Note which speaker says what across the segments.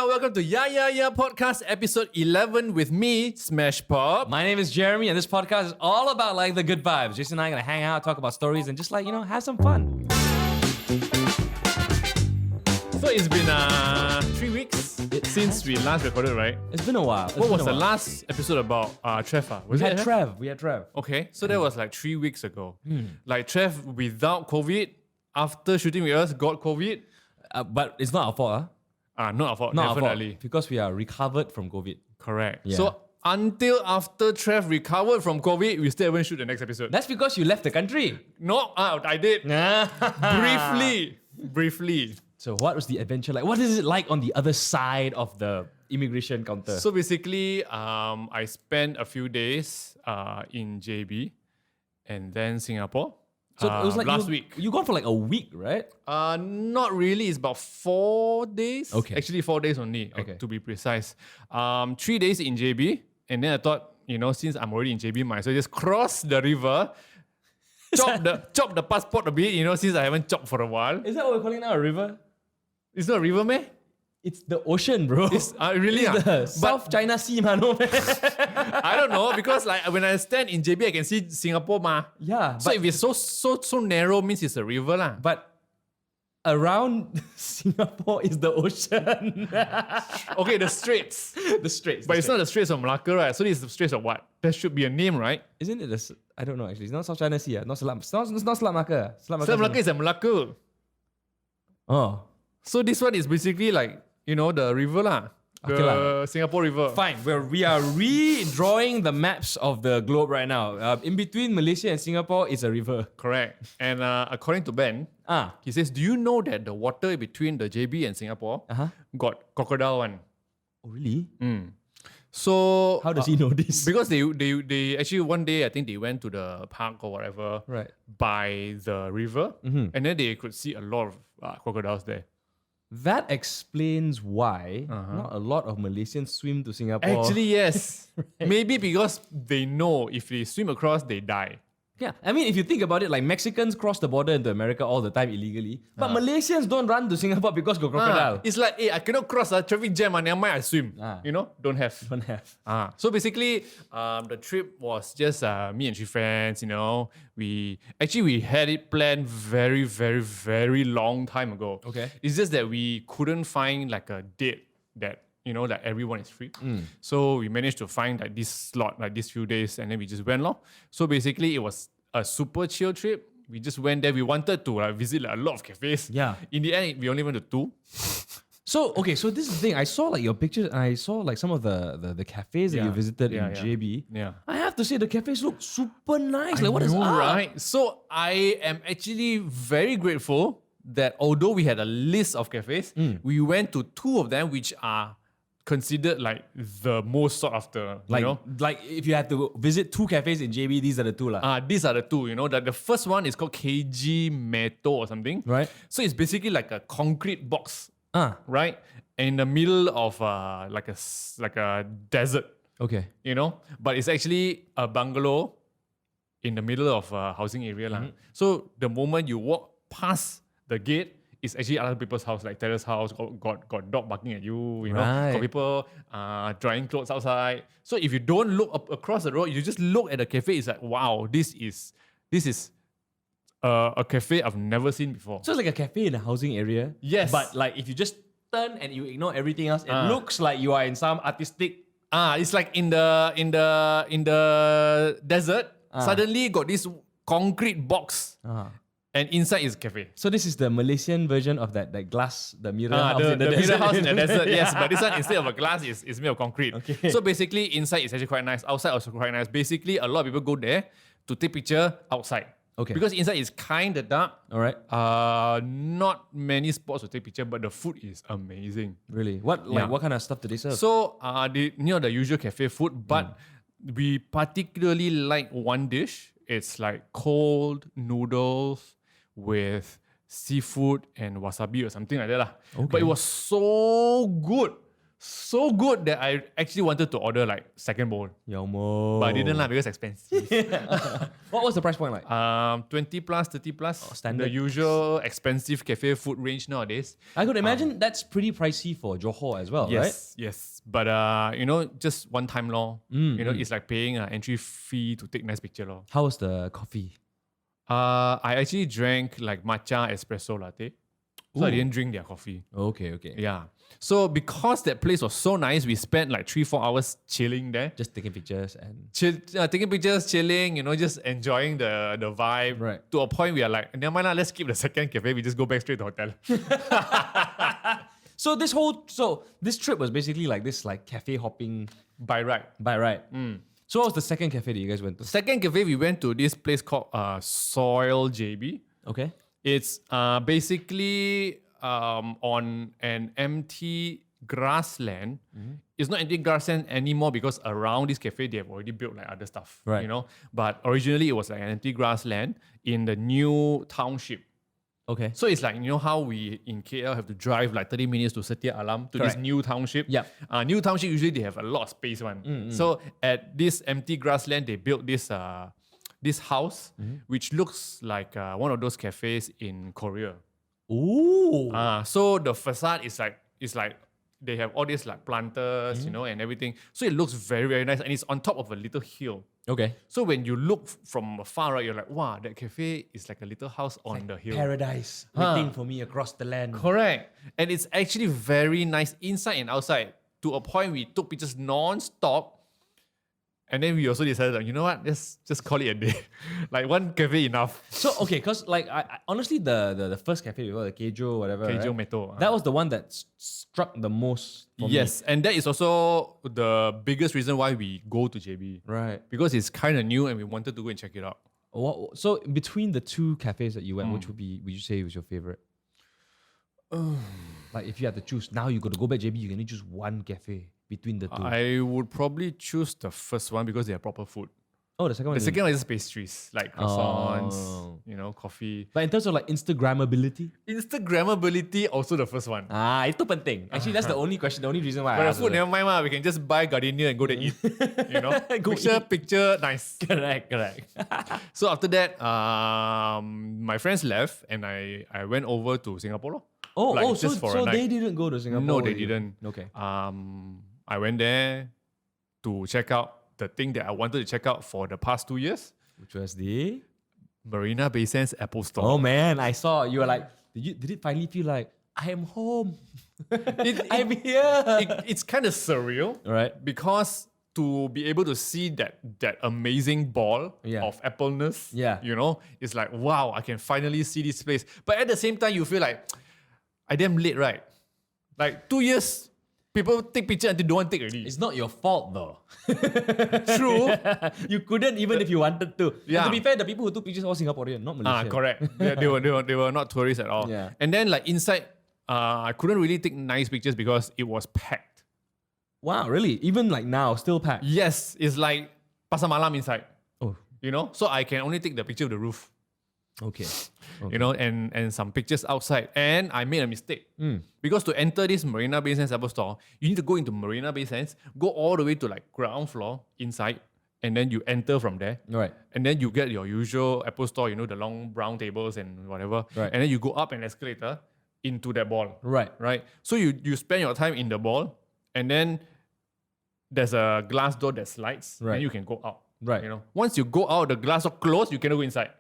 Speaker 1: welcome to Yeah Podcast episode 11 with me, Smash Pop.
Speaker 2: My name is Jeremy, and this podcast is all about like the good vibes. Jason and I are gonna hang out, talk about stories, and just have some fun.
Speaker 1: So it's been 3 weeks since we last recorded, right?
Speaker 2: It's been a while.
Speaker 1: What was the last episode about Trev?
Speaker 2: We had Trev.
Speaker 1: Okay, so that was like 3 weeks ago. Like Trev without COVID, after shooting with us, got COVID.
Speaker 2: But it's not our fault,
Speaker 1: Not our fault,
Speaker 2: Not
Speaker 1: definitely.
Speaker 2: our fault, because we are recovered from COVID.
Speaker 1: Correct.
Speaker 2: Yeah.
Speaker 1: So until after Trev recovered from COVID, we still haven't shoot the next episode.
Speaker 2: That's because you left the country.
Speaker 1: No, I did. Briefly.
Speaker 2: So what was the adventure like? What is it like on the other side of the immigration counter?
Speaker 1: So basically, I spent a few days in JB and then Singapore.
Speaker 2: So it was like
Speaker 1: last week.
Speaker 2: You gone for like a week, right?
Speaker 1: Not really. It's about 4 days.
Speaker 2: Okay.
Speaker 1: Actually, 4 days only,
Speaker 2: Okay.
Speaker 1: to be precise. 3 days in JB, and then I thought, since I'm already in JB, might as well just cross the river, chop the passport a bit, since I haven't chopped for a while.
Speaker 2: Is that what we're calling now, a river?
Speaker 1: It's not a river, man.
Speaker 2: It's the ocean, bro.
Speaker 1: It's really
Speaker 2: It's the South China Sea, man. No, man.
Speaker 1: I don't know, because like when I stand in JB, I can see Singapore, ma.
Speaker 2: Yeah.
Speaker 1: So if it's so narrow, means it's a river, lah.
Speaker 2: But around Singapore is the ocean.
Speaker 1: Okay, the Straits.
Speaker 2: The Straits.
Speaker 1: But it's not the Straits of Malacca, right? So it's the Straits of what? There should be a name, right?
Speaker 2: Isn't it I don't know actually. It's not South China Sea. Not Selat Malacca.
Speaker 1: Selat Malacca is a Malacca.
Speaker 2: Oh.
Speaker 1: So this one is basically like, the river lah.
Speaker 2: Okay lah.
Speaker 1: Singapore River.
Speaker 2: Fine. We are redrawing the maps of the globe right now. In between Malaysia and Singapore is a river.
Speaker 1: Correct. And according to Ben, he says, do you know that the water between the JB and Singapore got crocodile one?
Speaker 2: Oh, really?
Speaker 1: So
Speaker 2: How does he know this?
Speaker 1: because they actually one day, I think they went to the park or whatever
Speaker 2: Right.
Speaker 1: by the river, and then they could see a lot of crocodiles there.
Speaker 2: That explains why not a lot of Malaysians swim to Singapore.
Speaker 1: Actually, yes. Maybe because they know if they swim across, they die.
Speaker 2: Yeah, I mean, if you think about it, like Mexicans cross the border into America all the time illegally, but Malaysians don't run to Singapore because got crocodile.
Speaker 1: It's like, hey, I cannot cross a traffic jam, never mind, I swim. Don't have.
Speaker 2: Don't have.
Speaker 1: So basically, the trip was just me and 3 friends, We had it planned very, very, very long time ago.
Speaker 2: Okay.
Speaker 1: It's just that we couldn't find like a date that that everyone is free. So we managed to find like this slot, like these few days, and then we just went lor. So basically, it was a super chill trip. We just went there. We wanted to visit a lot of cafes.
Speaker 2: Yeah.
Speaker 1: In the end, we only went to 2.
Speaker 2: So this is the thing. I saw like your pictures and I saw like some of the cafes that you visited in JB.
Speaker 1: Yeah.
Speaker 2: I have to say the cafes look super nice. Like what is up?
Speaker 1: Right? So I am actually very grateful that although we had a list of cafes, we went to 2 of them which are considered like the most sought after.
Speaker 2: Like if you had to visit 2 cafes in JB, these are the 2 lah.
Speaker 1: These are the 2. The first one is called KG Meto or something.
Speaker 2: Right.
Speaker 1: So it's basically like a concrete box.
Speaker 2: Right.
Speaker 1: In the middle of like a desert.
Speaker 2: Okay.
Speaker 1: But it's actually a bungalow in the middle of a housing area. So the moment you walk past the gate, it's actually other people's house, like terrace house, got dog barking at you,
Speaker 2: Right.
Speaker 1: got people drying clothes outside. So if you don't look up across the road, you just look at the cafe, it's like, wow, this is a cafe I've never seen before.
Speaker 2: So it's like a cafe in a housing area.
Speaker 1: Yes.
Speaker 2: But like if you just turn and you ignore everything else, it looks like you are in some artistic.
Speaker 1: It's like in the desert, suddenly got this concrete box. And inside is a cafe.
Speaker 2: So this is the Malaysian version of that glass, the mirror house
Speaker 1: the
Speaker 2: in the
Speaker 1: mirror
Speaker 2: desert.
Speaker 1: house in the desert, yes. But this one, instead of a glass, is made of concrete.
Speaker 2: Okay.
Speaker 1: So basically, inside is actually quite nice. Outside also quite nice. Basically, a lot of people go there to take picture outside.
Speaker 2: Okay.
Speaker 1: Because inside is kind of dark.
Speaker 2: All right.
Speaker 1: Not many spots to take picture, but the food is amazing.
Speaker 2: Really? What kind of stuff do they serve?
Speaker 1: So the usual cafe food, but we particularly like one dish. It's like cold noodles with seafood and wasabi or something like that. Okay. But it was so good. So good that I actually wanted to order like second bowl.
Speaker 2: Yeoh.
Speaker 1: But I didn't because it's expensive.
Speaker 2: What was the price point like?
Speaker 1: 20 plus, 30 plus.
Speaker 2: standard.
Speaker 1: The usual expensive cafe food range nowadays.
Speaker 2: I could imagine that's pretty pricey for Johor as well, right?
Speaker 1: Yes. But just one time law. It's like paying an entry fee to take nice picture law.
Speaker 2: How was the coffee?
Speaker 1: I actually drank like matcha espresso latte. So I didn't drink their coffee.
Speaker 2: Okay.
Speaker 1: Yeah. So because that place was so nice, we spent like 3-4 hours chilling there.
Speaker 2: Just taking pictures and...
Speaker 1: Taking pictures, chilling, just enjoying the vibe.
Speaker 2: Right.
Speaker 1: To a point we are like, never mind, let's skip the second cafe. We just go back straight to the hotel.
Speaker 2: So this trip was basically like this like cafe hopping
Speaker 1: By right.
Speaker 2: So what was the second cafe that you guys went to?
Speaker 1: Second cafe, we went to this place called Soil JB.
Speaker 2: Okay.
Speaker 1: It's basically on an empty grassland. It's not empty grassland anymore because around this cafe they have already built like other stuff.
Speaker 2: Right.
Speaker 1: But originally it was like an empty grassland in the new township.
Speaker 2: Okay.
Speaker 1: So it's like, how we in KL have to drive like 30 minutes to Setia Alam to
Speaker 2: Correct.
Speaker 1: this new township.
Speaker 2: Yep.
Speaker 1: New township usually they have a lot of space one. So at this empty grassland they built this house which looks like one of those cafes in Korea.
Speaker 2: Ooh.
Speaker 1: So the facade is like they have all these like planters, and everything. So it looks very, very nice, and it's on top of a little hill.
Speaker 2: Okay.
Speaker 1: So when you look from afar, right, you're like, wow, that cafe is like a little house on the hill.
Speaker 2: Paradise waiting for me across the land.
Speaker 1: Correct. And it's actually very nice inside and outside. To a point we took pictures non-stop. And then we also decided, like, you know what? Let's just call it a day. Like one cafe enough.
Speaker 2: So okay, because like I honestly the first cafe we went, the Kejo whatever,
Speaker 1: Kejo
Speaker 2: right?
Speaker 1: Meto.
Speaker 2: That was the one that struck the most for me.
Speaker 1: Yes, and that is also the biggest reason why we go to JB.
Speaker 2: Right.
Speaker 1: Because it's kind of new and we wanted to go and check it out.
Speaker 2: So between the two cafes that you went, which would you say was your favorite? Like if you had to choose, now you got to go back JB, you can only choose one cafe between the two.
Speaker 1: I would probably choose the first one because they have proper food.
Speaker 2: Oh, the second one.
Speaker 1: The second one is pastries, like croissants, coffee.
Speaker 2: But in terms of like Instagrammability?
Speaker 1: Instagrammability, also the first one.
Speaker 2: Itu penting. Actually, that's the only question, the only reason why
Speaker 1: But
Speaker 2: I
Speaker 1: the
Speaker 2: asked.
Speaker 1: food, never mind, we can just buy gardenia and go there eat.
Speaker 2: Go
Speaker 1: Picture, nice.
Speaker 2: Correct.
Speaker 1: So after that, my friends left and I went over to Singapore. Lor.
Speaker 2: So
Speaker 1: a night.
Speaker 2: they didn't go to Singapore?
Speaker 1: No, they didn't.
Speaker 2: Okay.
Speaker 1: I went there to check out the thing that I wanted to check out for the past 2 years.
Speaker 2: Which was the
Speaker 1: Marina Bay Sands Apple Store.
Speaker 2: Oh man, I saw you were like, did it finally feel like I am home? I'm here.
Speaker 1: It's kind of surreal,
Speaker 2: Right.
Speaker 1: Because to be able to see that amazing ball of appleness, it's like, wow, I can finally see this place. But at the same time, you feel like I damn late, right? Like 2 years, people take picture until don't want to take already.
Speaker 2: It's not your fault though.
Speaker 1: True.
Speaker 2: You couldn't even if you wanted to.
Speaker 1: Yeah.
Speaker 2: And to be fair, the people who took pictures were Singaporean, not Malaysian.
Speaker 1: Correct. they were not tourists at all.
Speaker 2: Yeah.
Speaker 1: And then like inside, I couldn't really take nice pictures because it was packed.
Speaker 2: Wow, really? Even like now, still packed?
Speaker 1: Yes, it's like Pasar Malam inside.
Speaker 2: Oh.
Speaker 1: So I can only take the picture of the roof.
Speaker 2: Okay.
Speaker 1: And some pictures outside. And I made a mistake. Because to enter this Marina Bay Sands Apple Store, you need to go into Marina Bay Sands, go all the way to like ground floor inside, and then you enter from there.
Speaker 2: Right.
Speaker 1: And then you get your usual Apple Store, the long brown tables and whatever.
Speaker 2: Right.
Speaker 1: And then you go up an escalator into that ball.
Speaker 2: Right.
Speaker 1: So you spend your time in the ball, and then there's a glass door that slides, and you can go out.
Speaker 2: Right.
Speaker 1: Once you go out, the glass door closed, you cannot go inside.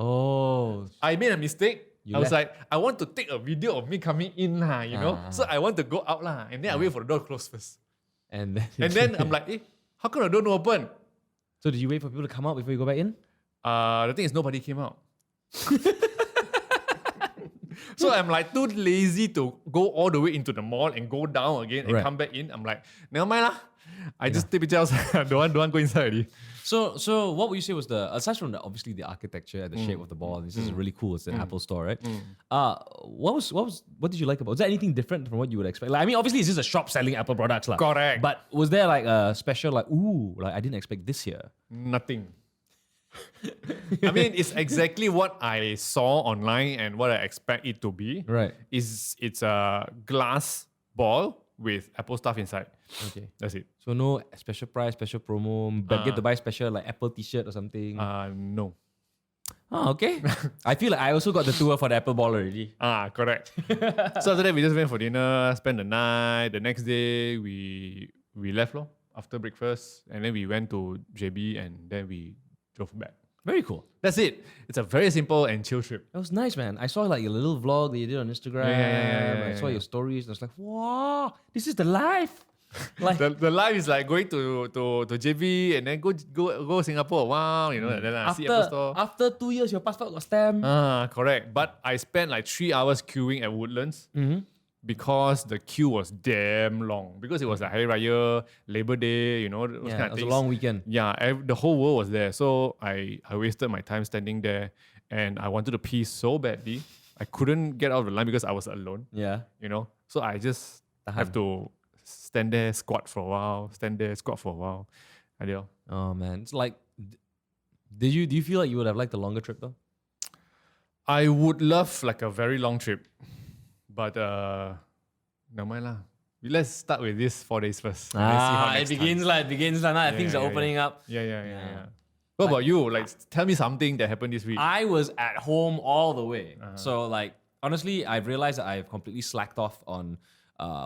Speaker 2: Oh.
Speaker 1: I made a mistake. I was
Speaker 2: left.
Speaker 1: like, I want to take a video of me coming in, So I want to go out, and then I wait for the door to close first.
Speaker 2: And
Speaker 1: then I'm like, how come the door not open?
Speaker 2: So did you wait for people to come out before you go back in?
Speaker 1: The thing is, nobody came out. So I'm like too lazy to go all the way into the mall and go down again and come back in. I'm like, never mind lah. I just take pictures outside. don't want to go inside already.
Speaker 2: So what would you say was aside from obviously the architecture and the shape of the ball, this is really cool. It's an Apple Store, right? What did you like about it? Was there anything different from what you would expect? Like, I mean, obviously it's just a shop selling Apple products, lah.
Speaker 1: Correct.
Speaker 2: But was there like a special I didn't expect this here?
Speaker 1: Nothing. I mean, it's exactly what I saw online and what I expect it to be.
Speaker 2: Right.
Speaker 1: It's a glass ball with Apple stuff inside.
Speaker 2: Okay.
Speaker 1: That's it.
Speaker 2: So no special price, special promo, but get to buy special like Apple t-shirt or something.
Speaker 1: No.
Speaker 2: Oh, okay. I feel like I also got the tour for the Apple Ball already.
Speaker 1: Correct. So after that, we just went for dinner, spent the night. The next day, we left after breakfast, and then we went to JB, and then we drove back.
Speaker 2: Very cool.
Speaker 1: That's it. It's a very simple and chill trip.
Speaker 2: That was nice, man. I saw like your little vlog that you did on Instagram. I saw your stories, and I was like, wow, this is the life. Like
Speaker 1: The life is like going to JB and then go Singapore. Wow, then I see Apple Store.
Speaker 2: After 2 years, your passport got stamped.
Speaker 1: Correct. But I spent like 3 hours queuing at Woodlands because the queue was damn long. Because it was like Hari Raya, Labor Day, those kind of
Speaker 2: it was
Speaker 1: things.
Speaker 2: a long weekend.
Speaker 1: Yeah, the whole world was there. So I wasted my time standing there, and I wanted to pee so badly. I couldn't get out of the line because I was alone.
Speaker 2: Yeah.
Speaker 1: So I just have to stand there, squat for a while, stand there, squat for a while.
Speaker 2: Oh man, it's like, do you feel like you would have liked a longer trip though?
Speaker 1: I would love like a very long trip, but never mind lah. Let's start with this 4 days first.
Speaker 2: It begins like now. Things are opening up.
Speaker 1: Yeah. What about you? Like, tell me something that happened this week.
Speaker 2: I was at home all the way. So like, honestly, I've realized that I've completely slacked off on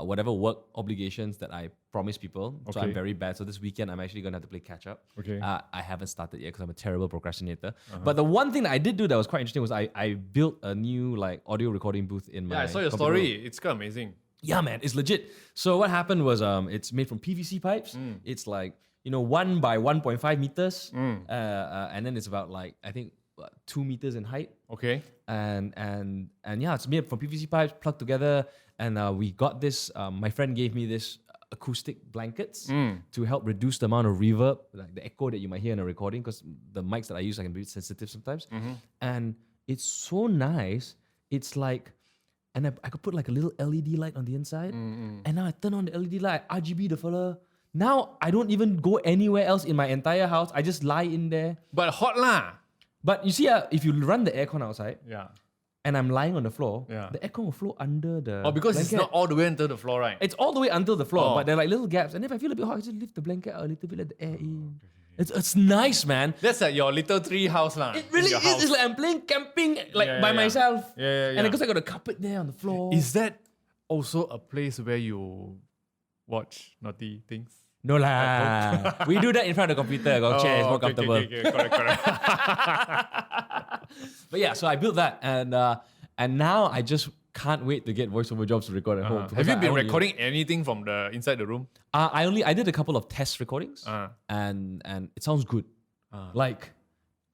Speaker 2: whatever work obligations that I promised people. So I'm very bad. So this weekend, I'm actually going to have to play catch up.
Speaker 1: Okay.
Speaker 2: I haven't started yet because I'm a terrible procrastinator. But the one thing that I did do that was quite interesting was I built a new like audio recording booth in my
Speaker 1: I saw your
Speaker 2: computer
Speaker 1: story.
Speaker 2: room.
Speaker 1: It's quite amazing.
Speaker 2: Yeah, man, it's legit. So what happened was it's made from PVC pipes. It's like, 1 by 1.5 meters. And then it's about like, I think 2 meters in height.
Speaker 1: Okay.
Speaker 2: And yeah, it's made from PVC pipes plugged together. And we got this, my friend gave me this acoustic blankets to help reduce the amount of reverb, like the echo that you might hear in a recording, because the mics that I use, I can be sensitive sometimes. And it's so nice. It's like, and I could put like a little LED light on the inside. And now I turn on the LED light, RGB the fella. Now I don't even go anywhere else in my entire house. I just lie in there.
Speaker 1: But hot lah.
Speaker 2: But you see, if you run the aircon outside, and I'm lying on the floor, the aircon will flow under the
Speaker 1: because
Speaker 2: blanket.
Speaker 1: it's not all the way until the floor, right?
Speaker 2: It's all the way until the floor, but there are like little gaps. And if I feel a bit hot, I just lift the blanket out a little bit, let the air in. It's nice, man.
Speaker 1: That's like your little tree house lah.
Speaker 2: It really is. It's like I'm playing camping by myself.
Speaker 1: Yeah.
Speaker 2: And because I got a carpet there on the floor.
Speaker 1: Is that also a place where you watch naughty things?
Speaker 2: No lah. We do that in front of the computer. Got chair, it's more comfortable.
Speaker 1: Okay. Correct.
Speaker 2: But yeah, so I built that, and now I just can't wait to get voiceover jobs to record at home.
Speaker 1: Have you been recording anything from the inside the room?
Speaker 2: I did a couple of test recordings, and it sounds good. Like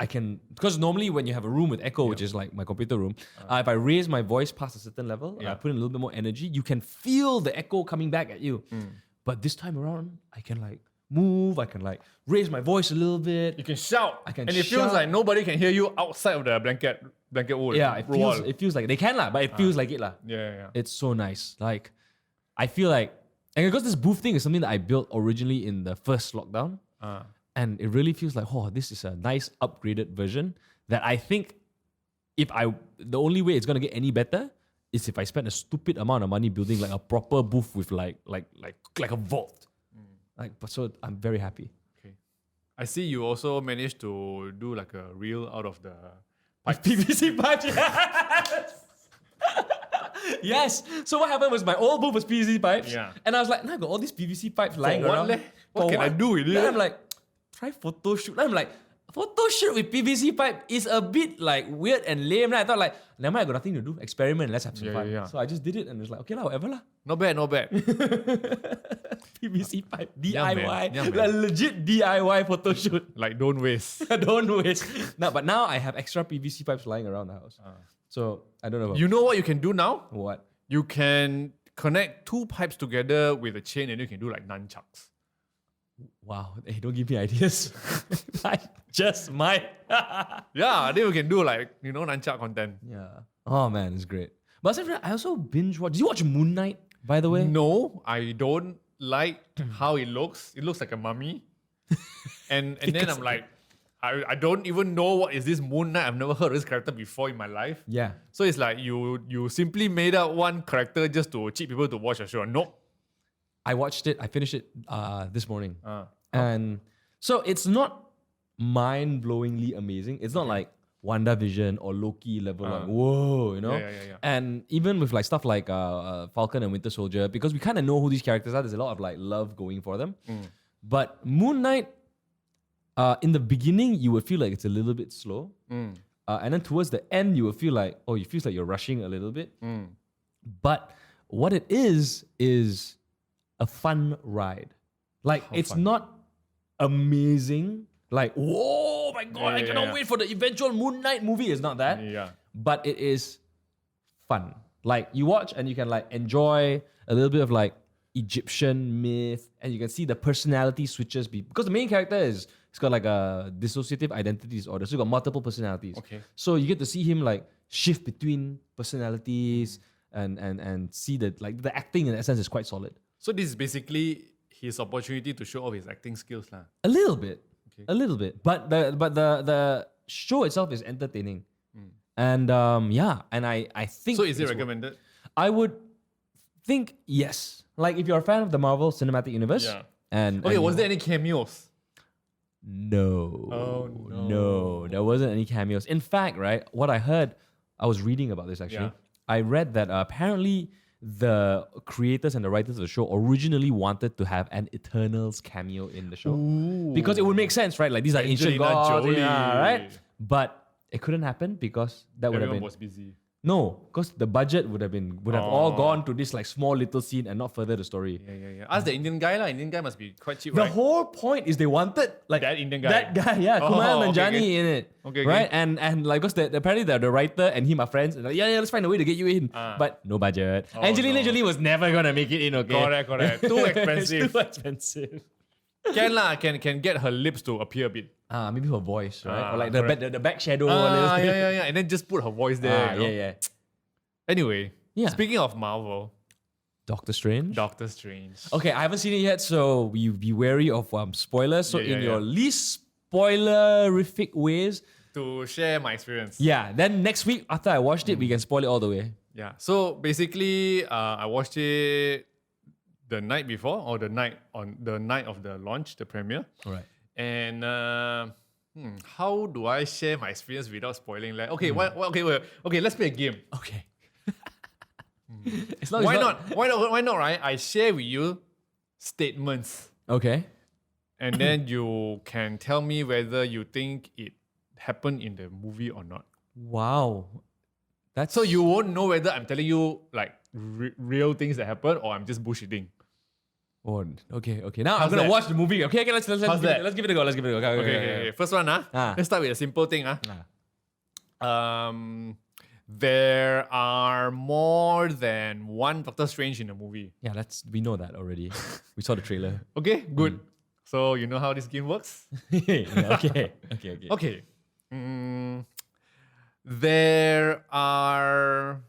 Speaker 2: I can, because normally when you have a room with echo, which is like my computer room, if I raise my voice past a certain level, I put in a little bit more energy, you can feel the echo coming back at you. But this time around, I can like move, I can like raise my voice a little bit.
Speaker 1: You can shout.
Speaker 2: And
Speaker 1: it feels like nobody can hear you outside of the blanket wall.
Speaker 2: Yeah, it feels like they can lah, but it feels like it lah.
Speaker 1: Yeah.
Speaker 2: It's so nice. Like, I feel like, and because this booth thing is something that I built originally in the first lockdown, and it really feels like, this is a nice upgraded version that I think the only way it's gonna get any better is if I spend a stupid amount of money building like a proper booth with like a vault. So I'm very happy.
Speaker 1: Okay. I see you also managed to do like a reel out of the
Speaker 2: PVC pipe. Yes. Yes. So what happened was my old booth was PVC pipes.
Speaker 1: Yeah.
Speaker 2: And I was like, now I got all these PVC pipes lying
Speaker 1: what
Speaker 2: around.
Speaker 1: leh? What can I do with it?
Speaker 2: Then I'm like, try photo shoot. Then I'm like, photo shoot with PVC pipe is a bit like weird and lame. Then I thought like, never mind, I got nothing to do. Experiment, let's have some fun.
Speaker 1: Yeah.
Speaker 2: So I just did it and it's like, okay lah, whatever lah.
Speaker 1: Not bad.
Speaker 2: PVC pipe,
Speaker 1: Yeah,
Speaker 2: DIY.
Speaker 1: man.
Speaker 2: Like legit DIY photo shoot.
Speaker 1: Like, don't waste.
Speaker 2: Don't waste. But now I have extra PVC pipes lying around the house. So I don't know about
Speaker 1: You know what you can do now?
Speaker 2: what.
Speaker 1: You can connect 2 pipes together with a chain and you can do like nunchucks.
Speaker 2: Wow, hey, don't give me ideas. I just might.
Speaker 1: Yeah, then you can do like, nunchuck content.
Speaker 2: Yeah. Oh man, it's great. But aside from that, I also binge watch. Did you watch Moon Knight, by the way?
Speaker 1: No, I don't like how it looks. It looks like a mummy. and then I'm like, I don't even know what is this Moon Knight. I've never heard of this character before in my life.
Speaker 2: Yeah.
Speaker 1: So it's like you simply made up one character just to cheat people to watch a show. Nope.
Speaker 2: I watched it. I finished it this morning. And so it's not mind-blowingly amazing. It's not like WandaVision or Loki level, like, whoa, you know?
Speaker 1: Yeah.
Speaker 2: And even with like stuff like Falcon and Winter Soldier, because we kind of know who these characters are, there's a lot of like love going for them. But Moon Knight, in the beginning, you would feel like it's a little bit slow. And then towards the end, you will feel like, it feels like you're rushing a little bit. But what it is a fun ride. Like, it's not amazing. Like, whoa, my God, I cannot wait for the eventual Moon Knight movie. It's not that.
Speaker 1: Yeah.
Speaker 2: But it is fun. Like, you watch and you can like enjoy a little bit of like Egyptian myth, and you can see the personality switches. Because the main character he's got like a dissociative identity disorder. So he's got multiple personalities.
Speaker 1: Okay.
Speaker 2: So you get to see him like shift between personalities and see that like the acting in that sense is quite solid.
Speaker 1: So this is basically his opportunity to show off his acting skills, lah.
Speaker 2: A little bit. A little bit. But the show itself is entertaining. And and I think
Speaker 1: So is it recommended?
Speaker 2: I would think yes. Like if you're a fan of the Marvel Cinematic Universe.
Speaker 1: Yeah.
Speaker 2: And
Speaker 1: Was there any cameos?
Speaker 2: No.
Speaker 1: Oh,
Speaker 2: No, there wasn't any cameos. In fact, right, what I heard, I was reading about this actually.
Speaker 1: Yeah.
Speaker 2: I read that apparently the creators and the writers of the show originally wanted to have an Eternals cameo in the show. Because it would make sense, right? Like these are ancient
Speaker 1: Angelina
Speaker 2: gods,
Speaker 1: Jolie.
Speaker 2: right? But it couldn't happen because that would have
Speaker 1: Everyone
Speaker 2: been
Speaker 1: was busy.
Speaker 2: no, because the budget would have all gone to this like small little scene and not further the story.
Speaker 1: Yeah. Ask the Indian guy, lah. Indian guy must be quite cheap,
Speaker 2: The
Speaker 1: right?
Speaker 2: whole point is they wanted like
Speaker 1: That Indian guy.
Speaker 2: That guy, yeah,
Speaker 1: Oh,
Speaker 2: Kumail
Speaker 1: okay,
Speaker 2: Nanjiani
Speaker 1: okay.
Speaker 2: in it.
Speaker 1: Okay,
Speaker 2: right? And like because apparently the writer and him are friends. And like, yeah, let's find a way to get you in. But no budget. Angelina Jolie was never gonna make it in, okay?
Speaker 1: Correct. Too expensive.
Speaker 2: It's too expensive.
Speaker 1: Can get her lips to appear a bit.
Speaker 2: Maybe her voice, right? Or like
Speaker 1: correct.
Speaker 2: the back shadow. a little bit.
Speaker 1: Yeah. And then just put her voice there. you know?
Speaker 2: Yeah.
Speaker 1: Anyway,
Speaker 2: Yeah.
Speaker 1: speaking of Marvel,
Speaker 2: Doctor Strange.
Speaker 1: Doctor Strange.
Speaker 2: Okay, I haven't seen it yet, so you be wary of spoilers. So in your least spoilerific ways,
Speaker 1: To share my experience.
Speaker 2: yeah. Then next week after I watched it, we can spoil it all the way.
Speaker 1: Yeah. So basically, I watched it the night before, or the night of the launch, the premiere.
Speaker 2: All right.
Speaker 1: And how do I share my experience without spoiling? Like, okay, wait. Let's play a game.
Speaker 2: Okay. As long as
Speaker 1: Why not? Why not? Right? I share with you statements,
Speaker 2: Okay.
Speaker 1: and then you can tell me whether you think it happened in the movie or not.
Speaker 2: Wow. That's
Speaker 1: So you won't know whether I'm telling you like real things that happen or I'm just bullshitting.
Speaker 2: Oh, okay. Now
Speaker 1: How's
Speaker 2: I'm gonna
Speaker 1: that?
Speaker 2: watch the movie. Okay, let's
Speaker 1: How's
Speaker 2: give
Speaker 1: that?
Speaker 2: it, let's give it a go.
Speaker 1: Okay. First one, let's start with a simple thing, There are more than one Doctor Strange in the movie.
Speaker 2: Yeah, we know that already. We saw the trailer.
Speaker 1: Okay, good. So you know how this game works?
Speaker 2: Yeah, okay.
Speaker 1: Okay. There are...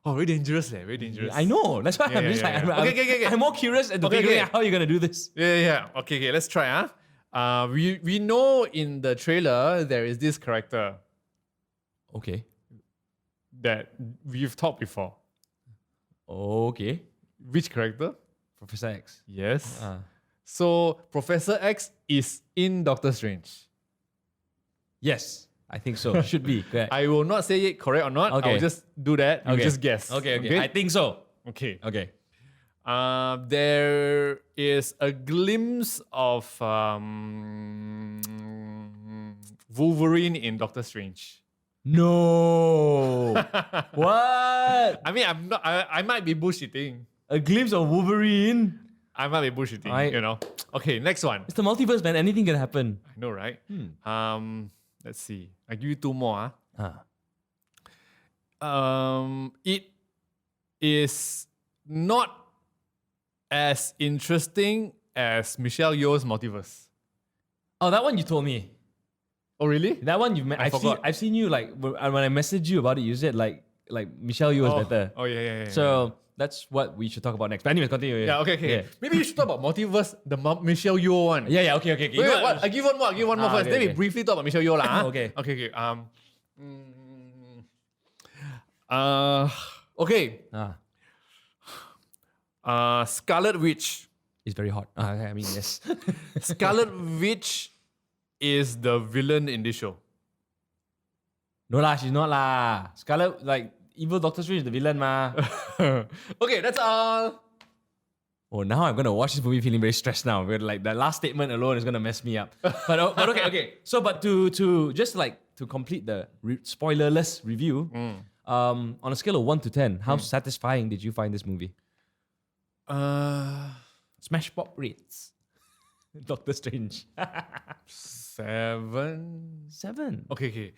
Speaker 1: Oh, very dangerous. Very dangerous.
Speaker 2: I know. That's why I'm just
Speaker 1: yeah.
Speaker 2: like,
Speaker 1: Okay.
Speaker 2: I'm more curious at figuring out how you're gonna do this.
Speaker 1: Yeah. Okay, let's try, We know in the trailer there is this character
Speaker 2: Okay.
Speaker 1: that we've talked before.
Speaker 2: Okay.
Speaker 1: Which character?
Speaker 2: Professor X.
Speaker 1: Yes. So Professor X is in Doctor Strange.
Speaker 2: Yes, I think so. Should be. Correct.
Speaker 1: I will not say it correct or not.
Speaker 2: Okay.
Speaker 1: I'll just do that. You just guess.
Speaker 2: Okay. I think so.
Speaker 1: Okay.
Speaker 2: Okay.
Speaker 1: There is a glimpse of Wolverine in Doctor Strange.
Speaker 2: No. What?
Speaker 1: I mean, I'm not. I might be bullshitting.
Speaker 2: A glimpse of Wolverine?
Speaker 1: I might be bullshitting. Okay, next one.
Speaker 2: It's the multiverse, man. Anything can happen.
Speaker 1: I know, right? Let's see. I give you two more. It is not as interesting as Michelle Yeoh's multiverse.
Speaker 2: Oh, that one you told me.
Speaker 1: Oh, really?
Speaker 2: That one I've seen you like when I messaged you about it. You said like Michelle Yeoh is better.
Speaker 1: Oh yeah.
Speaker 2: So that's what we should talk about next. But anyways, continue.
Speaker 1: Yeah, okay.
Speaker 2: Yeah.
Speaker 1: Maybe you should talk about multiverse, the Michelle Yeoh one.
Speaker 2: Yeah. Okay.
Speaker 1: Wait, what? I give one more first.
Speaker 2: okay,
Speaker 1: Then we
Speaker 2: okay.
Speaker 1: briefly talk about Michelle Yeoh lah.
Speaker 2: Okay.
Speaker 1: Okay. Okay. Scarlet Witch.
Speaker 2: It's very hot. I mean, yes.
Speaker 1: Scarlet Witch is the villain in this show.
Speaker 2: No lah, she's not lah. Scarlet, like, evil Doctor Strange is the villain ma.
Speaker 1: Okay, that's all.
Speaker 2: Oh, now I'm gonna watch this movie feeling very stressed now. Like that last statement alone is gonna mess me up. But okay. So, but to just like to complete the spoilerless review, on a scale of 1 to 10, how satisfying did you find this movie? Smash Pop rates. Doctor Strange.
Speaker 1: 7.
Speaker 2: 7.
Speaker 1: Okay.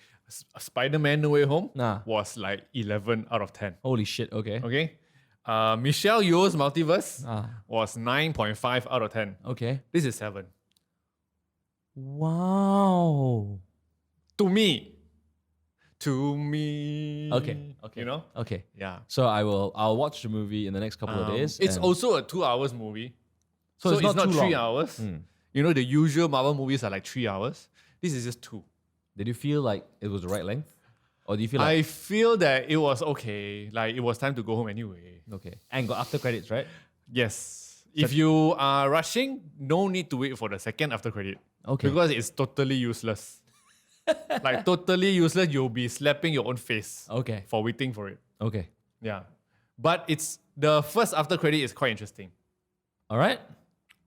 Speaker 1: Spider-Man No Way Home
Speaker 2: Nah.
Speaker 1: was like 11 out of 10.
Speaker 2: Holy shit. Okay.
Speaker 1: Okay. Michelle Yeoh's Multiverse was 9.5 out of 10.
Speaker 2: Okay.
Speaker 1: This is 7.
Speaker 2: Wow.
Speaker 1: To me.
Speaker 2: Okay.
Speaker 1: You know?
Speaker 2: Okay.
Speaker 1: Yeah.
Speaker 2: So I'll watch the movie in the next couple of days.
Speaker 1: It's
Speaker 2: and-
Speaker 1: also a 2 hours movie.
Speaker 2: So it's not too
Speaker 1: 3
Speaker 2: long.
Speaker 1: hours. You know, the usual Marvel movies are like 3 hours. This is just 2.
Speaker 2: Did you feel like it was the right length? Or do you feel like
Speaker 1: I feel that it was okay. Like, it was time to go home anyway.
Speaker 2: okay? And got after credits, right?
Speaker 1: Yes. If you are rushing, no need to wait for the second after credit.
Speaker 2: Okay.
Speaker 1: Because it's totally useless. Like, totally useless. You'll be slapping your own face
Speaker 2: Okay.
Speaker 1: for waiting for it.
Speaker 2: Okay.
Speaker 1: Yeah. But it's the first after credit is quite interesting.
Speaker 2: All right.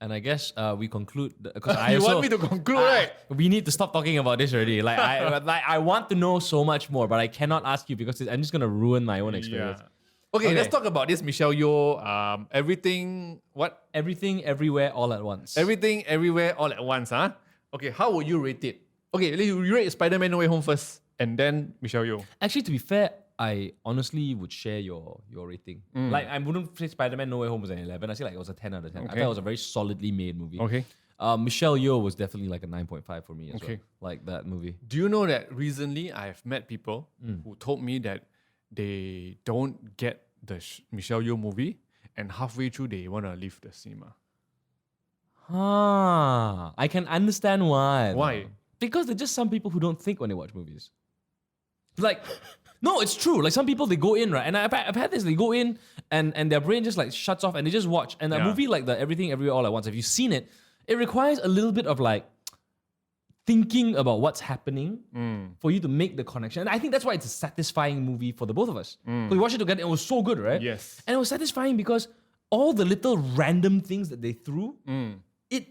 Speaker 2: And I guess we conclude because
Speaker 1: You want me to conclude, right?
Speaker 2: We need to stop talking about this already. Like I want to know so much more, but I cannot ask you because I'm just gonna ruin my own experience.
Speaker 1: Yeah. Okay,
Speaker 2: Okay.
Speaker 1: let's talk about this Michelle Yeoh. Everything, what?
Speaker 2: Everything, everywhere, all at once.
Speaker 1: Everything, everywhere, all at once, huh? Okay, how would you rate it? Okay, you rate Spider-Man No Way Home first, and then Michelle Yeoh.
Speaker 2: Actually, to be fair, I honestly would share your rating. Like, I wouldn't say Spider-Man No Way Home was an 11. I say like it was a 10 out of 10. I thought it was a very solidly made movie.
Speaker 1: Okay.
Speaker 2: Michelle Yeoh was definitely like a 9.5 for me as well.
Speaker 1: Okay.
Speaker 2: Like that movie.
Speaker 1: Do you know that recently I've met people who told me that they don't get the Michelle Yeoh movie, and halfway through they want to leave the cinema.
Speaker 2: I can understand why.
Speaker 1: Why?
Speaker 2: Because there's just some people who don't think when they watch movies. Like, no, it's true. Like some people, they go in, right? And I've had this, they go in and their brain just like shuts off and they just watch. And a
Speaker 1: Yeah.
Speaker 2: movie like the Everything Everywhere All at Once, if you've seen it, it requires a little bit of like thinking about what's happening for you to make the connection. And I think that's why it's a satisfying movie for the both of us. Because we watched it together and it was so good, right?
Speaker 1: Yes.
Speaker 2: And it was satisfying because all the little random things that they threw, it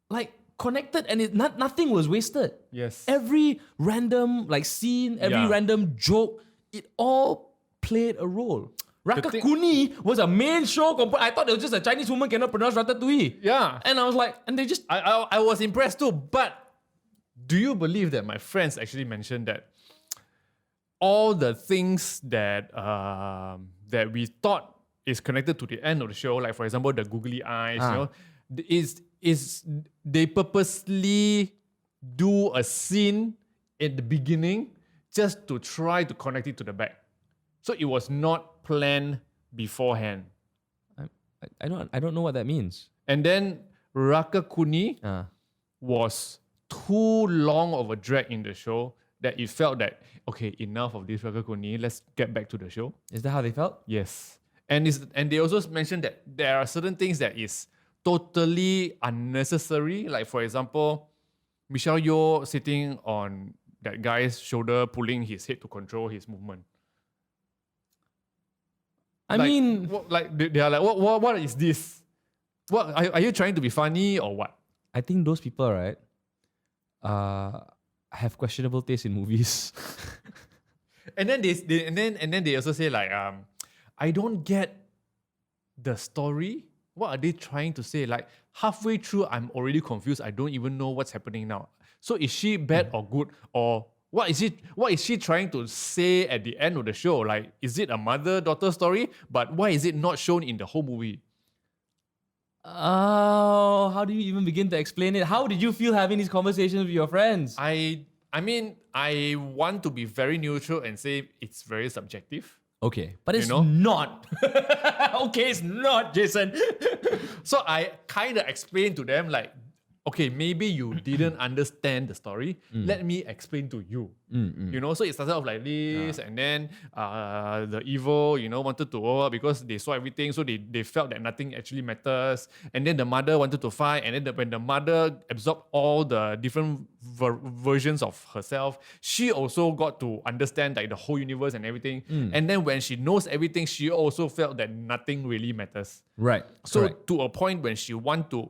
Speaker 2: like connected and nothing was wasted.
Speaker 1: Yes.
Speaker 2: Every random like scene, every
Speaker 1: Yeah.
Speaker 2: random joke, it all played a role. Rakakuni was a main show. I thought it was just a Chinese woman cannot pronounce ratatouille.
Speaker 1: Yeah.
Speaker 2: And I was like, and they just
Speaker 1: I was impressed too, but do you believe that my friends actually mentioned that all the things that that we thought is connected to the end of the show, like for example the googly eyes, you know, is they purposely do a scene at the beginning just to try to connect it to the back. So it was not planned beforehand.
Speaker 2: I don't know what that means.
Speaker 1: And then Rakakuni was too long of a drag in the show that it felt that, okay, enough of this Rakakuni, let's get back to the show.
Speaker 2: Is that how they felt?
Speaker 1: Yes. And they also mentioned that there are certain things that is totally unnecessary. Like for example, Michelle Yeoh sitting on that guy's shoulder, pulling his head to control his movement.
Speaker 2: I
Speaker 1: Like,
Speaker 2: mean,
Speaker 1: they are like, what is this? What are you trying to be funny or what?
Speaker 2: I think those people, right, have questionable taste in movies.
Speaker 1: And then they also say like, I don't get the story. What are they trying to say? Like halfway through, I'm already confused. I don't even know what's happening now. So is she bad or good, or what is she trying to say at the end of the show? Like, is it a mother-daughter story? But why is it not shown in the whole movie?
Speaker 2: Oh, how do you even begin to explain it? How did you feel having these conversations with your friends?
Speaker 1: I mean, I want to be very neutral and say it's very subjective.
Speaker 2: Okay, but it's
Speaker 1: know?
Speaker 2: not. Okay, it's not, Jason.
Speaker 1: So I kind of explained to them like, okay, maybe you didn't understand the story. Let me explain to you. You know, so it started off like this, and then the evil, you know, wanted to over because they saw everything, so they felt that nothing actually matters. And then the mother wanted to fight, and then when the mother absorbed all the different versions of herself, she also got to understand like the whole universe and everything. And then when she knows everything, she also felt that nothing really matters.
Speaker 2: Right.
Speaker 1: So
Speaker 2: Correct.
Speaker 1: to a point when she want to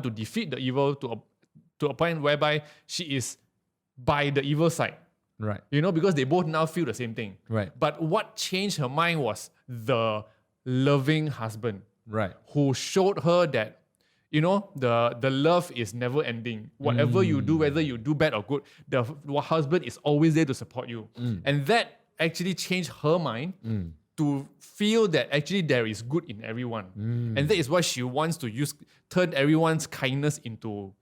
Speaker 1: defeat the evil to a point whereby she is by the evil side.
Speaker 2: Right.
Speaker 1: You know, because they both now feel the same thing.
Speaker 2: Right.
Speaker 1: But what changed her mind was the loving husband.
Speaker 2: Right.
Speaker 1: Who showed her that, you know, the love is never ending. Whatever you do, whether you do bad or good, the husband is always there to support you. And that actually changed her mind to feel that actually there is good in everyone. And that is why she wants to turn everyone's kindness into,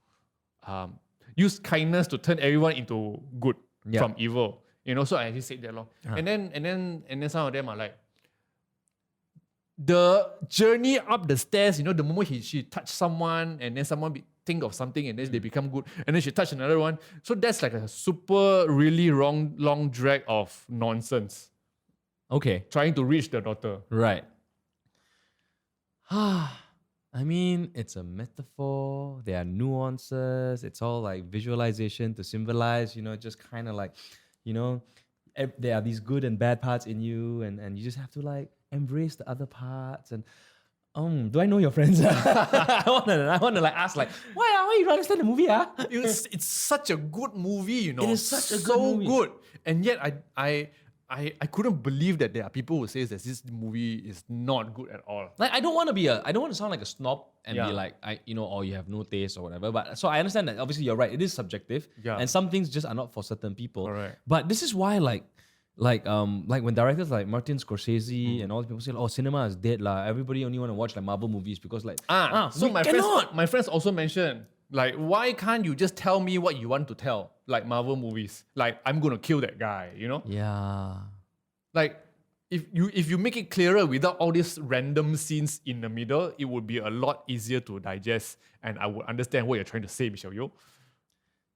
Speaker 1: use kindness to turn everyone into good from evil. You know, so I actually said that long. And then some of them are like, the journey up the stairs, you know, the moment she touched someone and then someone think of something and then they become good, and then she touched another one. So that's like a super, really long drag of nonsense.
Speaker 2: Okay.
Speaker 1: Trying to reach the daughter.
Speaker 2: Right. I mean, it's a metaphor. There are nuances. It's all like visualization to symbolize, you know, just kind of like, you know, there are these good and bad parts in you, and you just have to like embrace the other parts. And do I know your friends? I want to like ask like, why you don't understand the movie?
Speaker 1: It's such a good movie, you know.
Speaker 2: It is such a good movie.
Speaker 1: good. And yet I couldn't believe that there are people who say that this movie is not good at all.
Speaker 2: Like I don't want to sound like a snob and be like, or you have no taste or whatever. But so I understand that obviously you're right. It is subjective, and some things just are not for certain people.
Speaker 1: Correct.
Speaker 2: But this is why like when directors like Martin Scorsese and all these people say, oh, cinema is dead lah. Everybody only want to watch like Marvel movies because like
Speaker 1: so my friends also mentioned, like, why can't you just tell me what you want to tell? Like Marvel movies. Like, I'm gonna kill that guy, you know?
Speaker 2: Yeah.
Speaker 1: Like, if you make it clearer without all these random scenes in the middle, it would be a lot easier to digest, and I would understand what you're trying to say, Michelle Yeoh.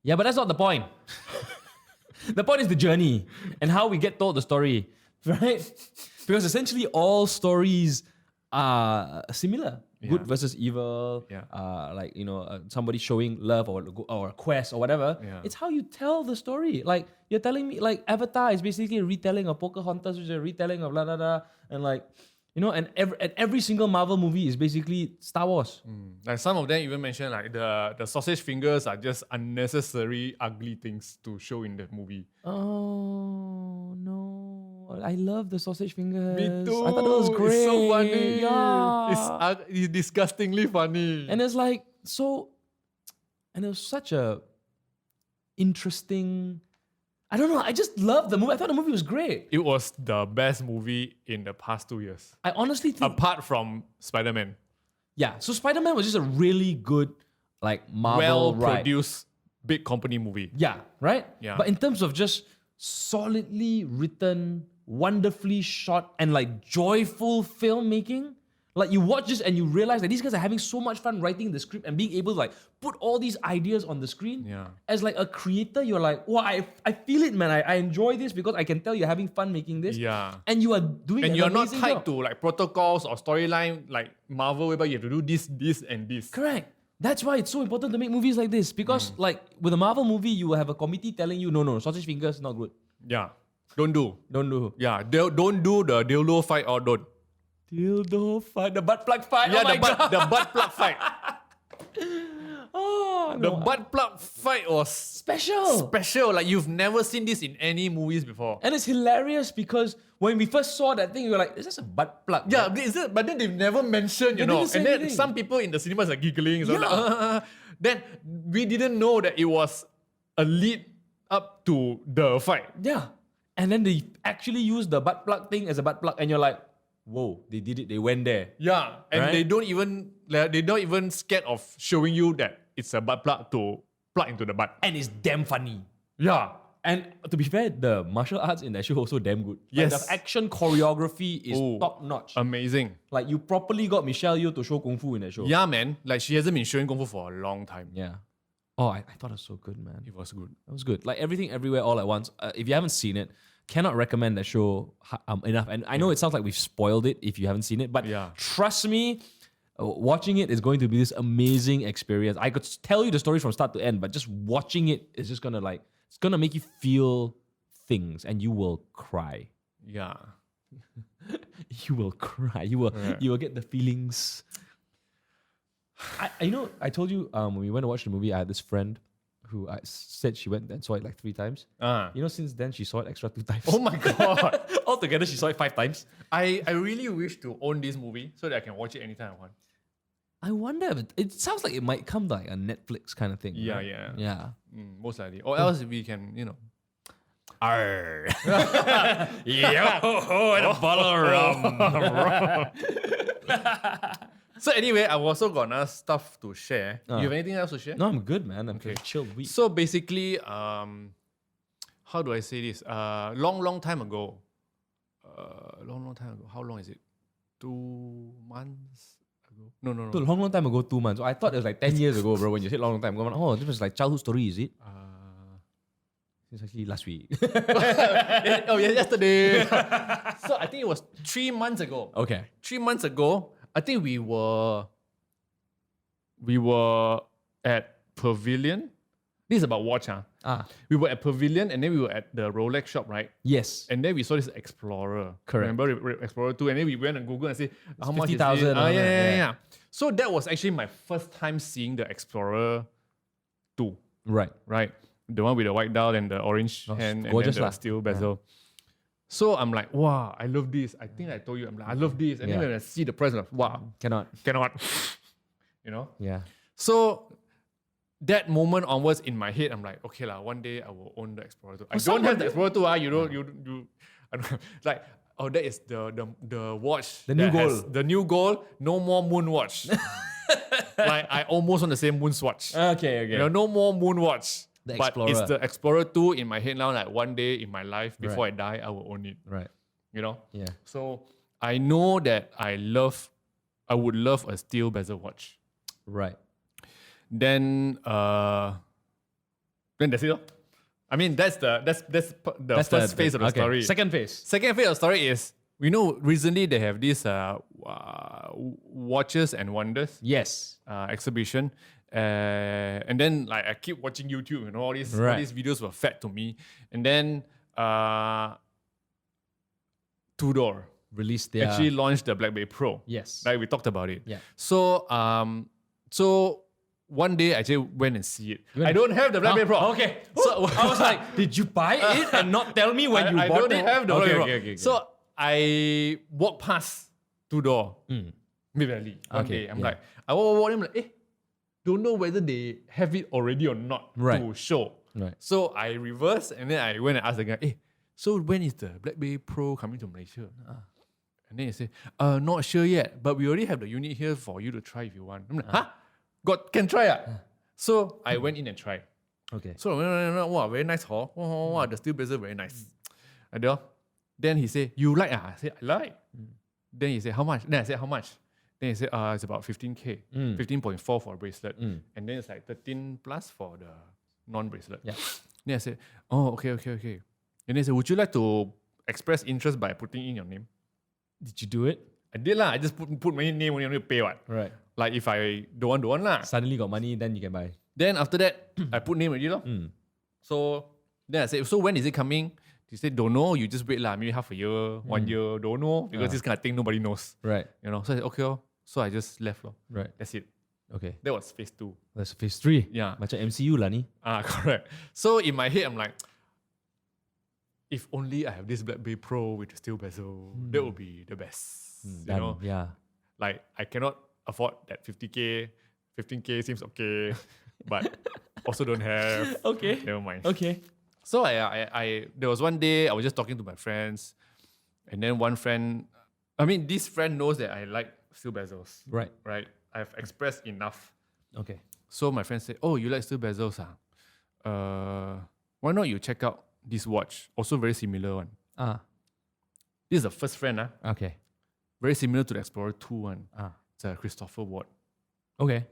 Speaker 2: Yeah, but that's not the point. The point is the journey and how we get told the story, right? Because essentially all stories are similar. Good versus evil, like, you know, somebody showing love or a quest or whatever.
Speaker 1: Yeah.
Speaker 2: It's how you tell the story. Like, you're telling me, like, Avatar is basically a retelling of Pocahontas, which is a retelling of blah, blah, blah. And like, you know, and every single Marvel movie is basically Star Wars.
Speaker 1: Like some of them even mentioned like the sausage fingers are just unnecessary ugly things to show in the movie.
Speaker 2: Oh, no. I love the sausage fingers.
Speaker 1: Me too.
Speaker 2: I thought it was great.
Speaker 1: It's so funny.
Speaker 2: Yeah.
Speaker 1: It's disgustingly funny.
Speaker 2: And it's like, and it was such a interesting, I don't know, I just loved the movie. I thought the movie was great.
Speaker 1: It was the best movie in the past 2 years.
Speaker 2: I honestly think,
Speaker 1: apart from Spider-Man.
Speaker 2: yeah, so Spider-Man was just a really good, like, Marvel
Speaker 1: Well-produced, big company movie.
Speaker 2: Yeah, right?
Speaker 1: Yeah.
Speaker 2: But in terms of just solidly written, wonderfully shot, and like joyful filmmaking, like you watch this and you realize that these guys are having so much fun writing the script and being able to like put all these ideas on the screen.
Speaker 1: Yeah.
Speaker 2: As like a creator, you're like, wow, I feel it, man. I enjoy this because I can tell you're having fun making this.
Speaker 1: Yeah.
Speaker 2: And you are doing
Speaker 1: And
Speaker 2: an
Speaker 1: you're not
Speaker 2: amazing
Speaker 1: tied
Speaker 2: job.
Speaker 1: to like protocols or storyline like Marvel, whereby you have to do this, and this.
Speaker 2: Correct. That's why it's so important to make movies like this. Because like with a Marvel movie, you will have a committee telling you, no, sausage fingers, not good.
Speaker 1: Yeah. Don't do.
Speaker 2: Don't do.
Speaker 1: Yeah. Don't do the dildo fight or don't.
Speaker 2: Dildo fight, the butt plug fight.
Speaker 1: Yeah,
Speaker 2: oh my God.
Speaker 1: the butt plug fight.
Speaker 2: Oh,
Speaker 1: The
Speaker 2: no.
Speaker 1: butt plug fight was
Speaker 2: Special.
Speaker 1: Like you've never seen this in any movies before.
Speaker 2: And it's hilarious because when we first saw that thing, we were like, is this a butt plug?
Speaker 1: Yeah,
Speaker 2: right?
Speaker 1: is it? But then they've never mentioned,
Speaker 2: They didn't say
Speaker 1: and then
Speaker 2: anything.
Speaker 1: some people in the cinemas are giggling. So
Speaker 2: Yeah.
Speaker 1: like, then we didn't know that it was a lead up to the fight.
Speaker 2: Yeah. And then they actually used the butt plug thing as a butt plug, and you're like, whoa, they did it. They went there.
Speaker 1: Yeah, and
Speaker 2: Right?
Speaker 1: they're not even scared of showing you that it's a butt plug to plug into the butt.
Speaker 2: And it's damn funny.
Speaker 1: Yeah,
Speaker 2: And to be fair, the martial arts in that show also damn good. Like,
Speaker 1: Yes.
Speaker 2: the action choreography is
Speaker 1: Oh,
Speaker 2: top notch.
Speaker 1: Amazing.
Speaker 2: Like you properly got Michelle Yeoh to show kung fu in that show.
Speaker 1: Yeah, man. Like she hasn't been showing Kung Fu for a long time.
Speaker 2: Yeah. Oh, I thought it was so good, man.
Speaker 1: It was good.
Speaker 2: It was good. Like Everything Everywhere All at Once. If you haven't seen it, cannot recommend that show enough. And I know it sounds like we've spoiled it if you haven't seen it, but
Speaker 1: Yeah.
Speaker 2: trust me, watching it is going to be this amazing experience. I could tell you the story from start to end, but just watching it is just gonna it's gonna make you feel things, and you will cry.
Speaker 1: Yeah.
Speaker 2: You will cry. You will get the feelings. I told you when we went to watch the movie, I had this friend who said she went and saw it like 3 times. Since then she saw it extra 2 times.
Speaker 1: Oh my god.
Speaker 2: Altogether, she saw it 5 times.
Speaker 1: I really wish to own this movie so that I can watch it anytime I want.
Speaker 2: I wonder, but it sounds like it might come like a Netflix kind of thing.
Speaker 1: Yeah,
Speaker 2: right?
Speaker 1: yeah.
Speaker 2: Yeah.
Speaker 1: Most likely. Or else we can,
Speaker 2: Arr. Yeah. And a bottle of rum.
Speaker 1: So anyway, I also got another stuff to share. You have anything else to share?
Speaker 2: No, I'm good, man. I'm a chill week.
Speaker 1: So basically, how do I say this? Long time ago. Long time ago. How long is it? 2 months ago? No.
Speaker 2: So long time ago, 2 months. I thought it was like 10 years ago, bro. When you said long time ago, I'm like, oh, this was like childhood story, is it? It's actually last week.
Speaker 1: Yesterday. So I think it was 3 months ago.
Speaker 2: Okay.
Speaker 1: 3 months ago, I think we were at Pavilion. This is about watch, huh? We were at Pavilion and then we were at the Rolex shop, right?
Speaker 2: Yes.
Speaker 1: And then we saw this Explorer.
Speaker 2: Correct.
Speaker 1: Remember Explorer 2? And then we went on Google and said, how much is it?
Speaker 2: 50,000.
Speaker 1: Yeah. So that was actually my first time seeing the Explorer 2,
Speaker 2: Right.
Speaker 1: right? The one with the white dial and the orange hand and
Speaker 2: gorgeous
Speaker 1: then the
Speaker 2: lah.
Speaker 1: steel bezel. So I'm like, wow, I love this. I think I told you, I'm like, I love this. And then when I see the price, I'm like, wow,
Speaker 2: Cannot. Yeah.
Speaker 1: So that moment onwards in my head, I'm like, okay lah, one day I will own the Explorer 2. I don't have the Explorer 2, I don't like, oh, that is the watch.
Speaker 2: The new
Speaker 1: that
Speaker 2: goal.
Speaker 1: has the new goal, no more moon watch. Like I almost want to say moon swatch.
Speaker 2: Okay.
Speaker 1: No more moon watch.
Speaker 2: The
Speaker 1: But
Speaker 2: Explorer.
Speaker 1: it's the Explorer 2 in my head now, like one day in my life, before I die, I will own it.
Speaker 2: Right. Yeah.
Speaker 1: So I know that I would love a steel bezel watch.
Speaker 2: Right.
Speaker 1: Then that's it. Lor. I mean that's the first phase of the story.
Speaker 2: Second phase.
Speaker 1: Second phase of the story is recently they have this watches and wonders
Speaker 2: Yes.
Speaker 1: exhibition. And then like I keep watching YouTube, all these videos were fed to me. And then Tudor
Speaker 2: Released their...
Speaker 1: actually launched the Black Bay Pro.
Speaker 2: Yes.
Speaker 1: Like we talked about it.
Speaker 2: Yeah.
Speaker 1: So one day I just went and see it. I don't have the Black Bay Pro.
Speaker 2: Okay.
Speaker 1: So
Speaker 2: I was like, did you buy it and not tell me when you
Speaker 1: I
Speaker 2: bought
Speaker 1: don't
Speaker 2: it?
Speaker 1: have the Black Bay Pro.
Speaker 2: Okay.
Speaker 1: So I walked past Tudor Mid-Valley one
Speaker 2: Okay,
Speaker 1: day. I'm
Speaker 2: yeah.
Speaker 1: like, I walk them like, don't know whether they have it already or not to show.
Speaker 2: Right.
Speaker 1: So I reversed and then I went and asked the guy, so when is the Black Bay Pro coming to Malaysia? And then he said, not sure yet, but we already have the unit here for you to try if you want. I'm like, can try it? So I went in and tried.
Speaker 2: Okay.
Speaker 1: So wow, very nice hall. Wow, the steel bezel very nice. Then he said, you like? I said, I like. Then he said, how much? Then I said, how much? Then he said, it's about 15K, 15.4 for a bracelet. And then it's like 13 plus for the non-bracelet.
Speaker 2: Yeah.
Speaker 1: Then I said, oh, okay. And then he said, would you like to express interest by putting in your name?
Speaker 2: Did you do it?
Speaker 1: I did lah. I just put my name on to pay what.
Speaker 2: Right.
Speaker 1: Like if I don't want lah.
Speaker 2: Suddenly got money, then you can buy.
Speaker 1: Then after that, I put name already lor. So then I said, so when is it coming? He said, don't know. You just wait lah. Maybe half a year, 1 year, don't know. Because this kind of thing nobody knows.
Speaker 2: Right.
Speaker 1: So I said, okay lor. So I just left lor.
Speaker 2: Right.
Speaker 1: That's it.
Speaker 2: Okay.
Speaker 1: That was phase 2.
Speaker 2: That's phase 3.
Speaker 1: Yeah.
Speaker 2: Macam MCU lah ni.
Speaker 1: Correct. So in my head, I'm like, if only I have this Black Bay Pro with the steel bezel, that would be the best.
Speaker 2: Yeah.
Speaker 1: Like I cannot afford that 50K. 15K seems okay, but also don't have.
Speaker 2: Okay.
Speaker 1: Never mind.
Speaker 2: Okay.
Speaker 1: So I there was one day I was just talking to my friends, and then one friend, this friend knows that I like steel bezels.
Speaker 2: Right.
Speaker 1: Right. I've expressed enough.
Speaker 2: Okay.
Speaker 1: So my friend said, "Oh, you like steel bezels, Why not you check out this watch, also very similar one. This is the first friend.
Speaker 2: Okay.
Speaker 1: Very similar to the Explorer 2 one.
Speaker 2: Ah.
Speaker 1: It's a Christopher Ward.
Speaker 2: Okay.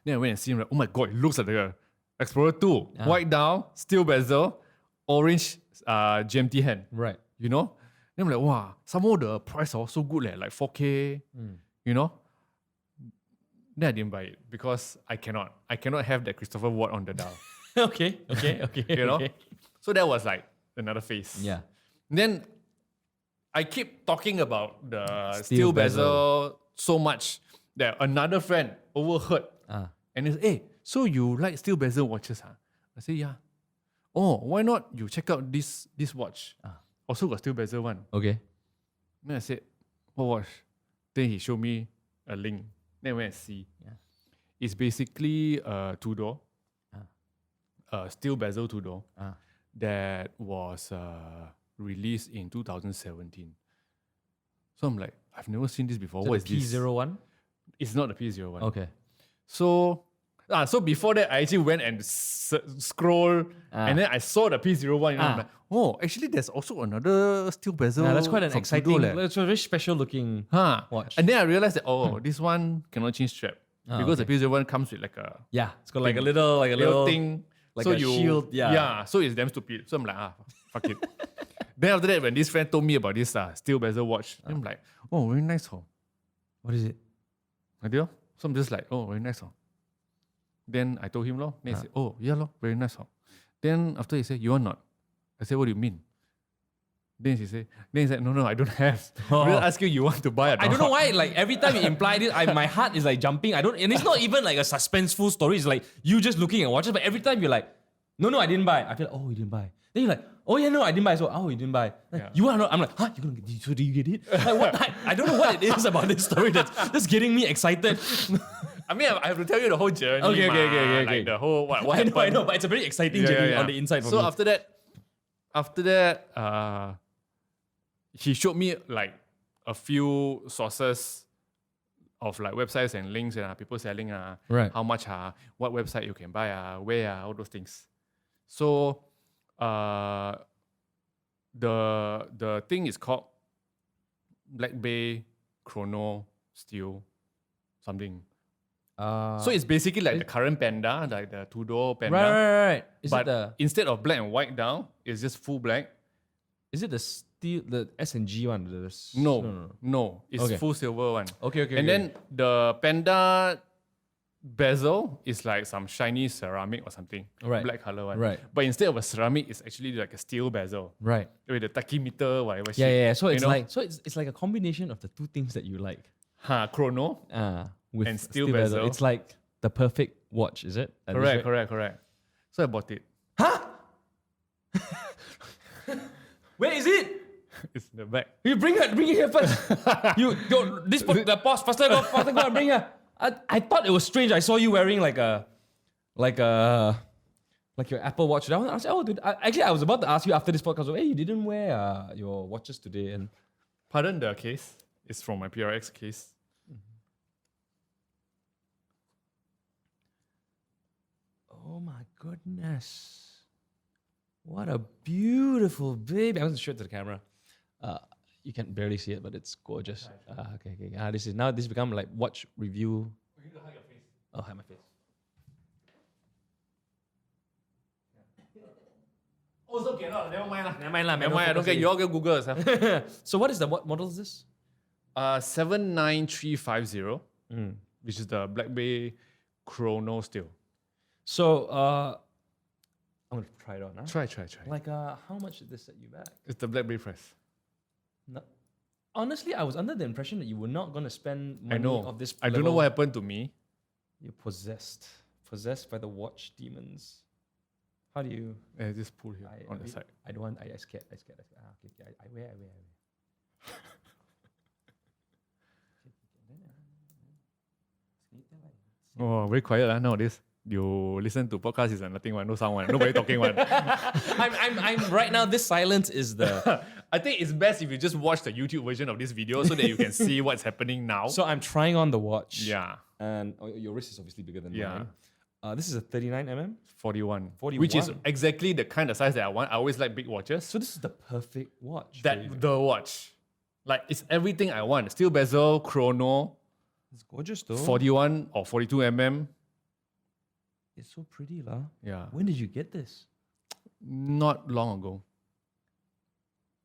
Speaker 1: Then I went and see him, like, oh my god, it looks like the Explorer 2. White dial, steel bezel, orange GMT hand.
Speaker 2: Right.
Speaker 1: You know? Then I'm like, wow, some of the price are also good, like 4K, you know? Then I didn't buy it because I cannot have that Christopher Ward on the dial.
Speaker 2: Okay.
Speaker 1: You know?
Speaker 2: Okay.
Speaker 1: So that was like another phase.
Speaker 2: Yeah.
Speaker 1: Then I keep talking about the
Speaker 2: Steel
Speaker 1: steel
Speaker 2: bezel.
Speaker 1: bezel so much that another friend overheard. And he said, hey, so you like steel bezel watches? Huh? I said, yeah. Oh, why not you check out this watch? Also got steel bezel one.
Speaker 2: Okay.
Speaker 1: Then I said, what watch? Then he showed me a link. Then I went and see.
Speaker 2: Yeah.
Speaker 1: It's basically a Tudor, steel bezel Tudor, that was released in 2017. So I'm like, I've never seen this before.
Speaker 2: So
Speaker 1: What is
Speaker 2: the
Speaker 1: this?
Speaker 2: P01?
Speaker 1: It's not the P01.
Speaker 2: Okay.
Speaker 1: So before that, I actually went and scroll, and then I saw the P01. And I'm like, oh, actually, there's also another steel bezel.
Speaker 2: Yeah, that's quite an
Speaker 1: from
Speaker 2: exciting,
Speaker 1: Tudor leh.
Speaker 2: it's a very special looking watch.
Speaker 1: And then I realized that, this one cannot change strap. Because
Speaker 2: okay.
Speaker 1: the P01 comes with like a
Speaker 2: Yeah, it's got like a little
Speaker 1: thing.
Speaker 2: like
Speaker 1: so
Speaker 2: a shield. Yeah.
Speaker 1: so it's damn stupid. So I'm like, fuck it. Then after that, when this friend told me about this steel bezel watch, I'm like, oh, very nice.
Speaker 2: What is it?
Speaker 1: Idea? So I'm just like, oh, very nice. Then I told him, then he said, oh, yeah, very nice. Then after he said, you want not? I said, what do you mean? Then he said, no, I don't have. I'm just asking you want to buy it.
Speaker 2: I don't know why, like every time you imply this, my heart is like jumping. And it's not even like a suspenseful story. It's like you just looking at watches, but every time you're like, no, I didn't buy. I feel like, oh, you didn't buy. Then you're like, oh yeah, no, I didn't buy. So, oh, you didn't buy. Like, you want to? I'm like, huh? You're gonna get? So do you get it? Like, what? I don't know what it is about this story that's getting me excited.
Speaker 1: I mean, I have to tell you the whole journey.
Speaker 2: Okay.
Speaker 1: Like the whole what happened.
Speaker 2: I know, but it's a very exciting journey on the inside for me.
Speaker 1: So after that, he showed me like a few sources of like websites and links and people selling
Speaker 2: Right.
Speaker 1: how much what website you can buy where all those things. So the thing is called Black Bay Chrono Steel something. So it's basically like the current Panda, like the Tudor Panda.
Speaker 2: Right.
Speaker 1: But instead of black and white down, it's just full black.
Speaker 2: Is it the steel, the S&G one?
Speaker 1: No. It's full silver one.
Speaker 2: Okay.
Speaker 1: And then the Panda bezel is like some shiny ceramic or something.
Speaker 2: Right.
Speaker 1: Black color one.
Speaker 2: Right.
Speaker 1: But instead of a ceramic, it's actually like a steel bezel.
Speaker 2: Right.
Speaker 1: With the tachymeter, whatever shit.
Speaker 2: Yeah. So it's
Speaker 1: You know?
Speaker 2: like it's like a combination of the two things that you like.
Speaker 1: Chrono.
Speaker 2: With
Speaker 1: And steel bezel.
Speaker 2: It's like the perfect watch, is it?
Speaker 1: Correct. So I bought it.
Speaker 2: Huh? Where is it?
Speaker 1: It's in the back.
Speaker 2: You bring it here first. The pause faster go and bring her. I thought it was strange. I saw you wearing like your Apple Watch. I was like, oh, dude. I was about to ask you after this podcast. Hey, you didn't wear your watches today, and
Speaker 1: Pardon the case. It's from my PRX case.
Speaker 2: oh my goodness, what a beautiful baby! I want to show it to the camera. You can barely see it, but it's gorgeous. Okay. This become like watch review.
Speaker 1: You need to hide your face.
Speaker 2: Oh, hide my face.
Speaker 1: Also cannot. Never mind.
Speaker 2: Never mind.
Speaker 1: I don't care. You all get Google.
Speaker 2: So what model is this?
Speaker 1: 79350, which is the Black Bay Chrono Steel.
Speaker 2: So I'm gonna try it on. Huh?
Speaker 1: Try.
Speaker 2: Like how much did this set you back?
Speaker 1: It's the Black Bay price.
Speaker 2: No. Honestly, I was under the impression that you were not gonna spend money
Speaker 1: I know.
Speaker 2: of this.
Speaker 1: I don't know what happened to me.
Speaker 2: You're possessed by the watch demons. How do you?
Speaker 1: Just pull here on the side.
Speaker 2: I don't want. I scared. Okay. I wear.
Speaker 1: Oh, very quiet nowadays. You listen to podcasts, is nothing one, no sound one, nobody talking one.
Speaker 2: I'm right now. This silence is the.
Speaker 1: I think it's best if you just watch the YouTube version of this video so that you can see what's happening now.
Speaker 2: So I'm trying on the watch.
Speaker 1: Yeah.
Speaker 2: And your wrist is obviously bigger than mine. This is a 39mm.
Speaker 1: 41.
Speaker 2: 41.
Speaker 1: Which is exactly the kind of size that I want. I always like big watches.
Speaker 2: So this is the perfect watch. for you.
Speaker 1: The watch. Like, it's everything I want. Steel bezel, chrono,
Speaker 2: It's gorgeous though.
Speaker 1: 41 or 42 mm.
Speaker 2: It's so pretty, lah.
Speaker 1: Yeah.
Speaker 2: When did you get this?
Speaker 1: Not long ago.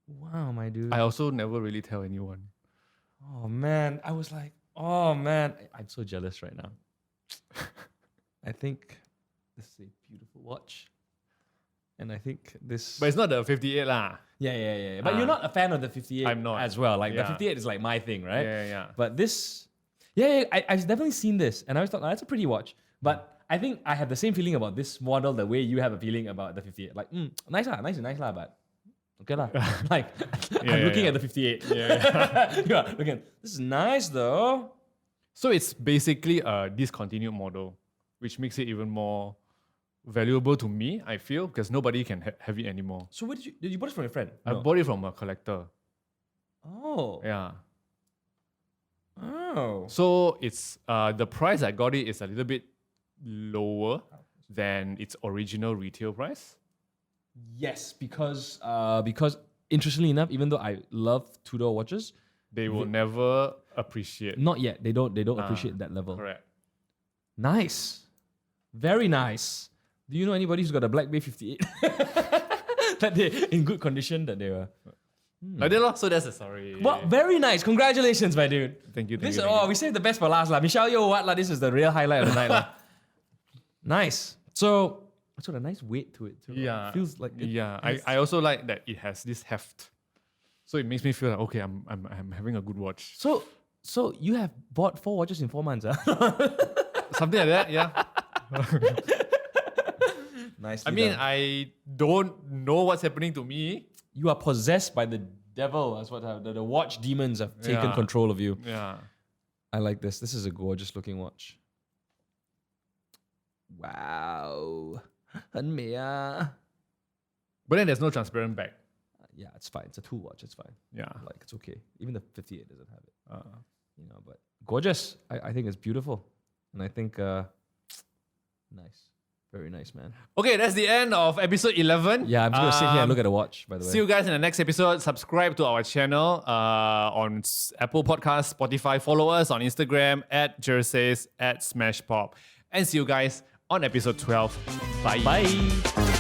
Speaker 2: Wow, my dude.
Speaker 1: I also never really tell anyone.
Speaker 2: Oh man, I was like, oh man, I'm so jealous right now. I think this is a beautiful watch, and I think this.
Speaker 1: But it's not the 58 lah.
Speaker 2: Yeah. But you're not a fan of the 58.
Speaker 1: I'm not.
Speaker 2: as well. Like the
Speaker 1: Yeah.
Speaker 2: 58 is like my thing, right?
Speaker 1: Yeah.
Speaker 2: But this, I've definitely seen this, and I always thought, that's a pretty watch. But I think I have the same feeling about this model the way you have a feeling about the 58. Like, nice lah, but okay lah. Like, I'm looking at the 58. Yeah, looking. This is nice though.
Speaker 1: So it's basically a discontinued model, which makes it even more valuable to me, I feel, because nobody can have it anymore.
Speaker 2: So where did you bought it from your friend?
Speaker 1: I bought it from a collector.
Speaker 2: Oh.
Speaker 1: Yeah.
Speaker 2: Oh.
Speaker 1: So it's the price I got it is a little bit lower than its original retail price.
Speaker 2: Yes, because interestingly enough, even though I love Tudor watches,
Speaker 1: They will never appreciate.
Speaker 2: not yet. They don't appreciate that level.
Speaker 1: Correct.
Speaker 2: Nice. Very nice. Do you know anybody who's got a Black Bay 58? That they in good condition that they were.
Speaker 1: Like that lor. So that's the story.
Speaker 2: Well, very nice. Congratulations, my dude.
Speaker 1: Thank you.
Speaker 2: This we saved the best for last lah. Michelle Yeoh, what lah? This is the real highlight of the night lah. Nice. So it's got a nice weight to it too.
Speaker 1: Yeah.
Speaker 2: It feels like
Speaker 1: I also like that it has this heft. So it makes me feel like, okay, I'm having a good watch.
Speaker 2: So you have bought 4 watches in 4 months, huh?
Speaker 1: Something like that, yeah.
Speaker 2: Nice.
Speaker 1: I mean, I don't know what's happening to me.
Speaker 2: You are possessed by the devil. That's what the watch demons have taken
Speaker 1: Yeah.
Speaker 2: control of you.
Speaker 1: Yeah.
Speaker 2: I like this. This is a gorgeous looking watch. Wow. 很美啊.
Speaker 1: But then there's no transparent back.
Speaker 2: Yeah, it's fine. It's a tool watch. It's fine.
Speaker 1: Yeah.
Speaker 2: Like, it's okay. Even the 58 doesn't have it. But gorgeous. I think it's beautiful. And I think, nice. Very nice, man.
Speaker 1: Okay, that's the end of episode 11.
Speaker 2: Yeah, I'm just going to sit here and look at the watch, by the way.
Speaker 1: See you guys in the next episode. Subscribe to our channel on Apple Podcasts, Spotify. Follow us on Instagram @Jersays @SmashPop. And see you guys on episode 12. Bye.
Speaker 2: Bye.